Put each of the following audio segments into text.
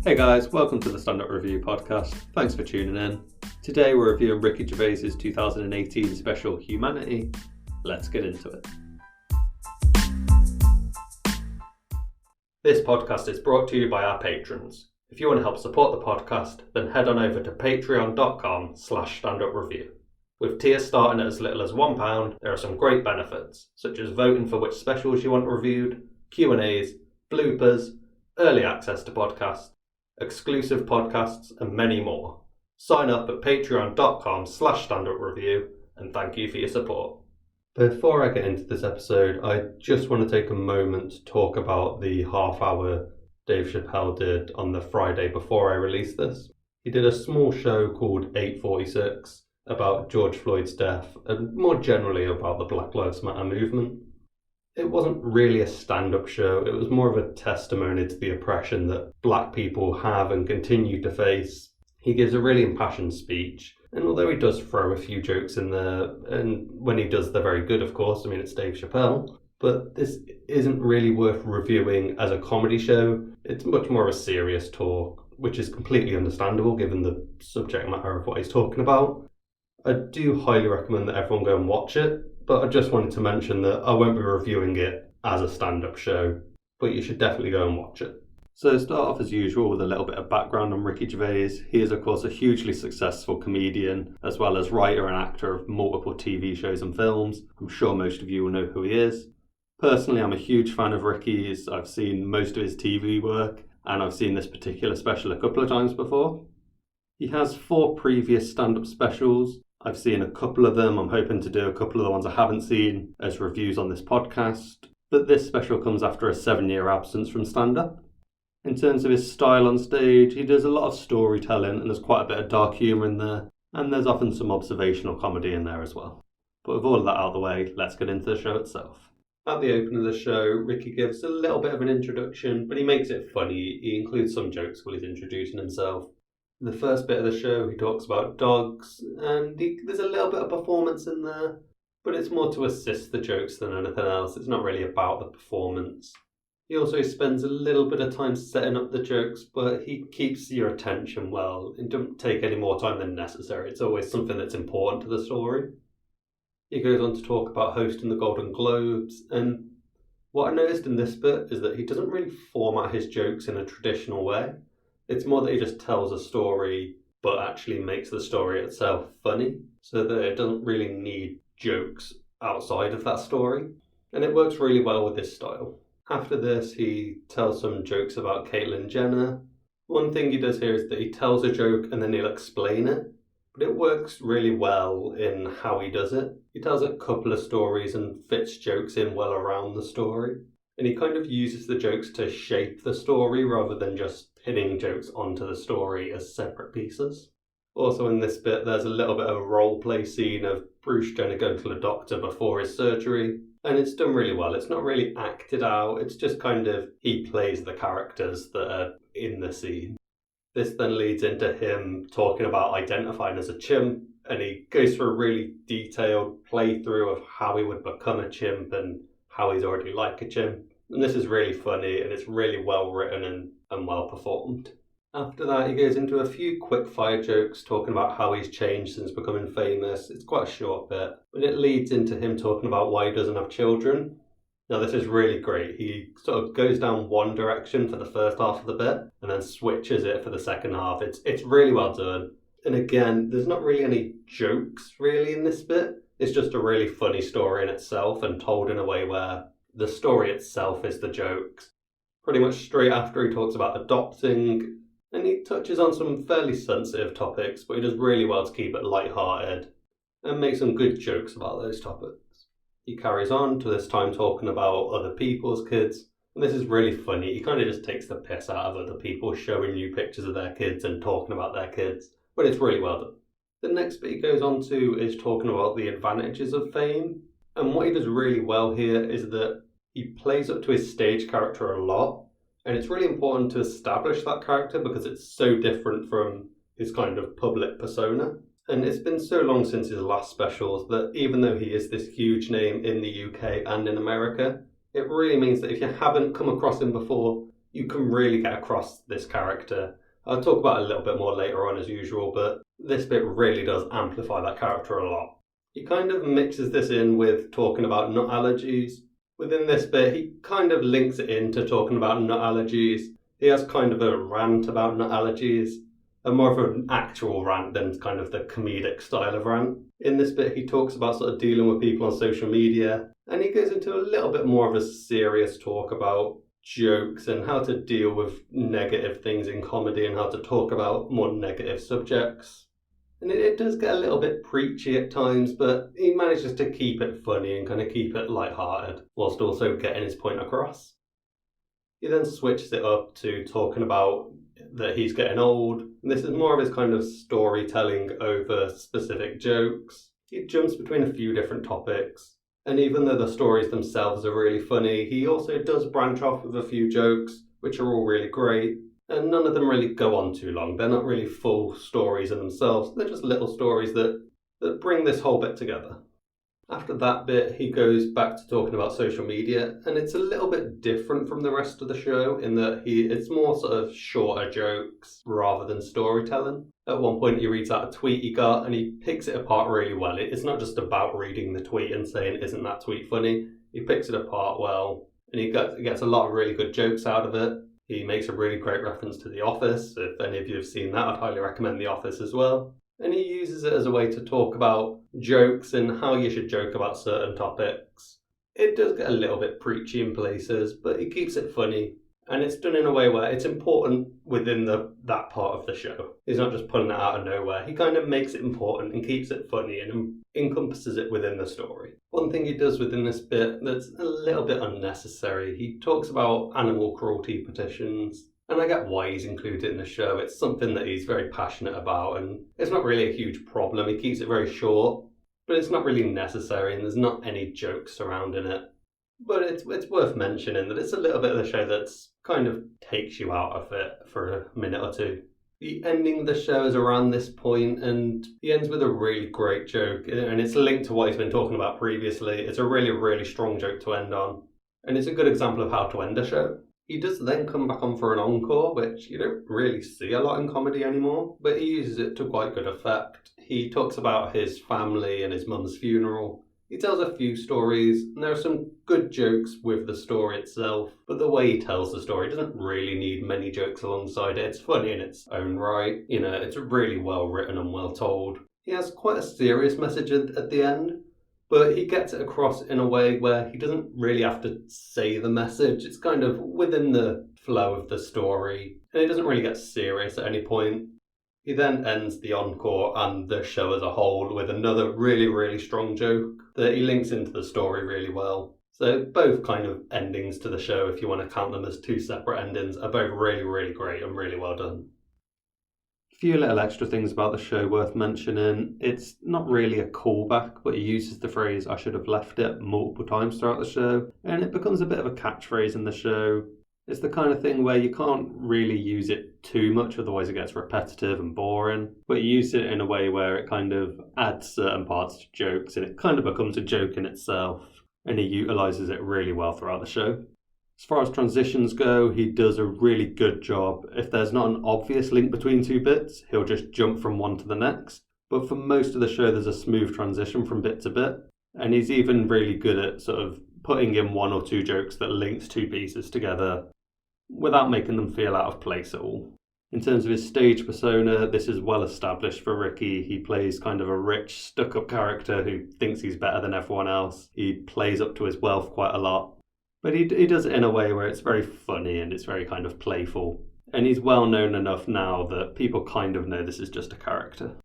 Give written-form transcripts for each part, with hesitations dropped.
Hey guys, welcome to the Stand Up Review podcast. Thanks for tuning in. Today we're reviewing Ricky Gervais's 2018 special Humanity. Let's get into it. This podcast is brought to you by our patrons. If you want to help support the podcast, then head on over to patreon.com/standupreview. With tiers starting at as little as £1, there are some great benefits, such as voting for which specials you want reviewed, Q&As, bloopers, early access to podcasts, exclusive podcasts, and many more. Sign up at patreon.com/standupreview, and thank you for your support. Before I get into this episode, I just want to take a moment to talk about the half-hour Dave Chappelle did on the Friday before I released this. He did a small show called 846 about George Floyd's death, and more generally about the Black Lives Matter movement. It wasn't really a stand-up show, it was more of a testimony to the oppression that black people have and continue to face. He gives a really impassioned speech, and although he does throw a few jokes in there, and when he does they're very good of course, I mean it's Dave Chappelle, but this isn't really worth reviewing as a comedy show. It's much more of a serious talk, which is completely understandable given the subject matter of what he's talking about. I do highly recommend that everyone go and watch it, but I just wanted to mention that I won't be reviewing it as a stand-up show, but you should definitely go and watch it. So start off as usual with a little bit of background on Ricky Gervais. He is of course a hugely successful comedian, as well as writer and actor of multiple TV shows and films. I'm sure most of you will know who he is. Personally, I'm a huge fan of Ricky's. I've seen most of his TV work, and I've seen this particular special a couple of times before. He has 4 previous stand-up specials. I've seen a couple of them. I'm hoping to do a couple of the ones I haven't seen as reviews on this podcast. But this special comes after a 7-year absence from stand-up. In terms of his style on stage, he does a lot of storytelling and there's quite a bit of dark humour in there. And there's often some observational comedy in there as well. But with all of that out of the way, let's get into the show itself. At the open of the show, Ricky gives a little bit of an introduction, but he makes it funny. He includes some jokes while he's introducing himself. In the first bit of the show, he talks about dogs, and there's a little bit of performance in there, but it's more to assist the jokes than anything else. It's not really about the performance. He also spends a little bit of time setting up the jokes, but he keeps your attention well and doesn't take any more time than necessary. It's always something that's important to the story. He goes on to talk about hosting the Golden Globes, and what I noticed in this bit is that he doesn't really format his jokes in a traditional way. It's more that he just tells a story, but actually makes the story itself funny, so that it doesn't really need jokes outside of that story. And it works really well with this style. After this, he tells some jokes about Caitlyn Jenner. One thing he does here is that he tells a joke and then he'll explain it, but it works really well in how he does it. He tells a couple of stories and fits jokes in well around the story. And he kind of uses the jokes to shape the story rather than just pinning jokes onto the story as separate pieces. Also in this bit, there's a little bit of a role play scene of Bruce Jenner going to the doctor before his surgery. And it's done really well. It's not really acted out. It's just kind of, he plays the characters that are in the scene. This then leads into him talking about identifying as a chimp. And he goes through a really detailed playthrough of how he would become a chimp and how he's already like a chimp. And this is really funny and it's really well written and well performed. After that, he goes into a few quick fire jokes talking about how he's changed since becoming famous. It's quite a short bit, but it leads into him talking about why he doesn't have children. Now this is really great. He sort of goes down one direction for the first half of the bit and then switches it for the second half. It's really well done. And again, there's not really any jokes really in this bit. It's just a really funny story in itself and told in a way where the story itself is the jokes. Pretty much straight after he talks about adopting, and he touches on some fairly sensitive topics, but he does really well to keep it light-hearted and make some good jokes about those topics. He carries on to this time talking about other people's kids, and this is really funny. He kind of just takes the piss out of other people showing you pictures of their kids and talking about their kids, but it's really well done. The next bit he goes on to is talking about the advantages of fame, and what he does really well here is that he plays up to his stage character a lot, and it's really important to establish that character because it's so different from his kind of public persona. And it's been so long since his last specials that even though he is this huge name in the UK and in America, it really means that if you haven't come across him before, you can really get across this character. I'll talk about it a little bit more later on as usual, but this bit really does amplify that character a lot. He kind of mixes this in with talking about nut allergies. Within this bit, he kind of links it into talking about nut allergies. He has kind of a rant about nut allergies, and more of an actual rant than kind of the comedic style of rant. In this bit, he talks about sort of dealing with people on social media, and he goes into a little bit more of a serious talk about jokes and how to deal with negative things in comedy and how to talk about more negative subjects. And it does get a little bit preachy at times, but he manages to keep it funny and kind of keep it lighthearted, whilst also getting his point across. He then switches it up to talking about that he's getting old. And this is more of his kind of storytelling over specific jokes. He jumps between a few different topics. And even though the stories themselves are really funny, he also does branch off with a few jokes, which are all really great. And none of them really go on too long. They're not really full stories in themselves. They're just little stories that bring this whole bit together. After that bit, he goes back to talking about social media, and it's a little bit different from the rest of the show in that it's more sort of shorter jokes rather than storytelling. At one point, he reads out a tweet he got, and he picks it apart really well. It's not just about reading the tweet and saying, "Isn't that tweet funny?" He picks it apart well, and he gets a lot of really good jokes out of it. He makes a really great reference to The Office. If any of you have seen that, I'd highly recommend The Office as well. And he uses it as a way to talk about jokes and how you should joke about certain topics. It does get a little bit preachy in places, but he keeps it funny. And it's done in a way where it's important within that part of the show. He's not just pulling it out of nowhere. He kind of makes it important and keeps it funny and encompasses it within the story. One thing he does within this bit that's a little bit unnecessary, he talks about animal cruelty petitions. And I get why he's included in the show. It's something that he's very passionate about, and it's not really a huge problem. He keeps it very short, but it's not really necessary, and there's not any jokes surrounding it. But it's worth mentioning that it's a little bit of the show that's kind of takes you out of it for a minute or two. The ending of the show is around this point, and he ends with a really great joke, and it's linked to what he's been talking about previously. It's a really, really strong joke to end on, and it's a good example of how to end a show. He does then come back on for an encore, which you don't really see a lot in comedy anymore, but he uses it to quite good effect. He talks about his family and his mum's funeral. He tells a few stories, and there are some good jokes with the story itself, but the way he tells the story doesn't really need many jokes alongside it. It's funny in its own right. It's really well written and well told. He has quite a serious message at the end, but he gets it across in a way where he doesn't really have to say the message. It's kind of within the flow of the story, and it doesn't really get serious at any point. He then ends the encore and the show as a whole with another really, really strong joke that he links into the story really well. So both kind of endings to the show, if you want to count them as two separate endings, are both really, really great and really well done. A few little extra things about the show worth mentioning. It's not really a callback, but he uses the phrase "I should have left it" multiple times throughout the show, and it becomes a bit of a catchphrase in the show. It's the kind of thing where you can't really use it too much, otherwise it gets repetitive and boring. But you use it in a way where it kind of adds certain parts to jokes, and it kind of becomes a joke in itself. And he utilises it really well throughout the show. As far as transitions go, he does a really good job. If there's not an obvious link between two bits, he'll just jump from one to the next. But for most of the show, there's a smooth transition from bit to bit. And he's even really good at sort of putting in one or two jokes that links two pieces together without making them feel out of place at all. In terms of his stage persona, this is well established for Ricky. He plays kind of a rich, stuck-up character who thinks he's better than everyone else. He plays up to his wealth quite a lot. But he does it in a way where it's very funny and it's very kind of playful. And he's well known enough now that people kind of know this is just a character.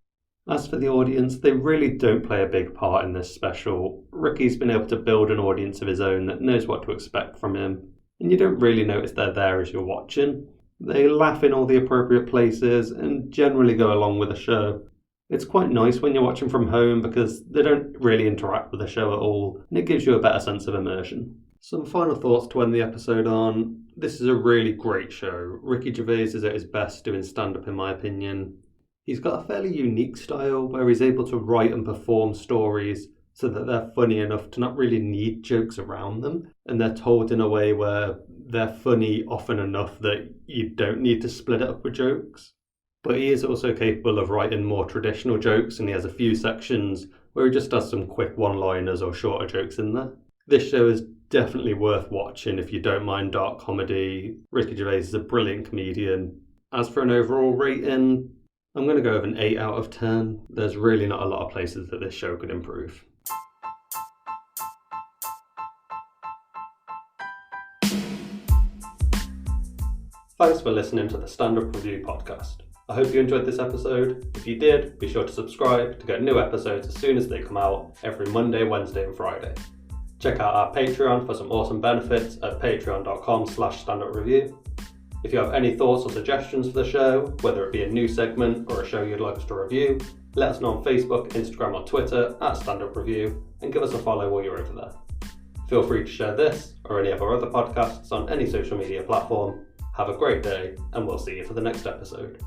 As for the audience, they really don't play a big part in this special. Ricky's been able to build an audience of his own that knows what to expect from him. And you don't really notice they're there as you're watching. They laugh in all the appropriate places and generally go along with the show. It's quite nice when you're watching from home because they don't really interact with the show at all, and it gives you a better sense of immersion. Some final thoughts to end the episode on. This is a really great show. Ricky Gervais is at his best doing stand-up in my opinion. He's got a fairly unique style where he's able to write and perform stories so that they're funny enough to not really need jokes around them, and they're told in a way where they're funny often enough that you don't need to split it up with jokes. But he is also capable of writing more traditional jokes, and he has a few sections where he just does some quick one-liners or shorter jokes in there. This show is definitely worth watching if you don't mind dark comedy. Ricky Gervais is a brilliant comedian. As for an overall rating, I'm going to go with an 8 out of 10. There's really not a lot of places that this show could improve. Thanks for listening to the Stand Up Review podcast. I hope you enjoyed this episode. If you did, be sure to subscribe to get new episodes as soon as they come out every Monday, Wednesday and Friday. Check out our Patreon for some awesome benefits at patreon.com/standupreview. If you have any thoughts or suggestions for the show, whether it be a new segment or a show you'd like us to review, let us know on Facebook, Instagram or Twitter at standupreview and give us a follow while you're over there. Feel free to share this or any of our other podcasts on any social media platform. Have a great day and we'll see you for the next episode.